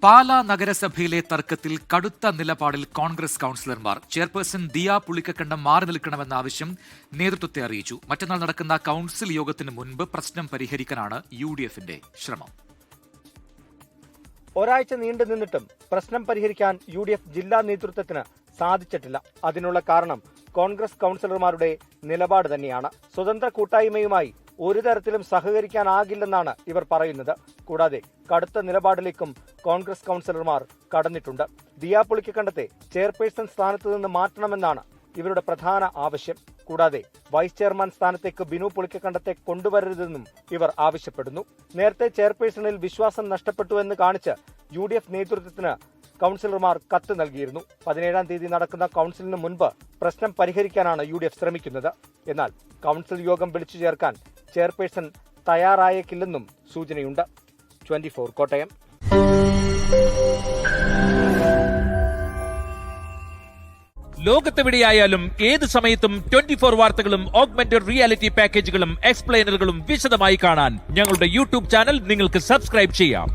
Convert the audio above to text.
പാലാ നഗരസഭയിലെ തർക്കത്തിൽ കടുത്ത നിലപാടിൽ കോൺഗ്രസ് കൗൺസിലർമാർ. ചെയർപേഴ്സൺ ദിയ പുളിക്കക്കണ്ടം മാറി നിൽക്കണമെന്ന ആവശ്യം നേതൃത്വത്തെ അറിയിച്ചു. മറ്റന്നാൾ നടക്കുന്ന കൗൺസിൽ യോഗത്തിന് മുൻപ് പ്രശ്നം പരിഹരിക്കാനാണ് UDFന്റെ ശ്രമം. ഒരാഴ്ച നീണ്ടു നിന്നിട്ടും പ്രശ്നം പരിഹരിക്കാൻ UDF ജില്ലാ നേതൃത്വത്തിന് സാധിച്ചിട്ടില്ല. അതിനുള്ള കാരണം കോൺഗ്രസ് കൗൺസിലർമാരുടെ നിലപാട് തന്നെയാണ്. സ്വതന്ത്ര കൂട്ടായ്മയുമായി ഒരു തരത്തിലും സഹകരിക്കാനാകില്ലെന്നാണ് ഇവർ പറയുന്നത്. കൂടാതെ കടുത്ത നിലപാടിലേക്കും കോൺഗ്രസ് കൗൺസിലർമാർ കടന്നിട്ടുണ്ട്. ദിയ പുളിക്കക്കണ്ടത്തെ ചെയർപേഴ്സൺ സ്ഥാനത്ത് നിന്ന് മാറ്റണമെന്നാണ് ഇവരുടെ പ്രധാന ആവശ്യം. കൂടാതെ വൈസ് ചെയർമാൻ സ്ഥാനത്തേക്ക് ബിനു പുളിക്കക്കണ്ടത്തെ കൊണ്ടുവരരുതെന്നും ഇവർ ആവശ്യപ്പെടുന്നു. നേരത്തെ ചെയർപേഴ്സണിൽ വിശ്വാസം നഷ്ടപ്പെട്ടുവെന്ന് കാണിച്ച് UDF നേതൃത്വത്തിന് കൗൺസിലർമാർ കത്ത് നൽകിയിരുന്നു. 17-ാം തീയതി നടക്കുന്ന കൗൺസിലിന് മുൻപ് പ്രശ്നം പരിഹരിക്കാനാണ് UDF ശ്രമിക്കുന്നത്. എന്നാൽ കൗൺസിൽ യോഗം വിളിച്ചു ചേർക്കാൻ ചെയർപേഴ്സൺ തയ്യാറായേക്കില്ലെന്നും സൂചനയുണ്ട്. 24 കോട്ടയം. ലോകത്തെവിടെയായാലും ഏത് സമയത്തും 24 വാർത്തകളും ഓഗ്മെന്റഡ് റിയാലിറ്റി പാക്കേജുകളും എക്സ്പ്ലെയിനറുകളും വിശദമായി കാണാൻ ഞങ്ങളുടെ YouTube ചാനൽ നിങ്ങൾക്ക് സബ്സ്ക്രൈബ് ചെയ്യാം.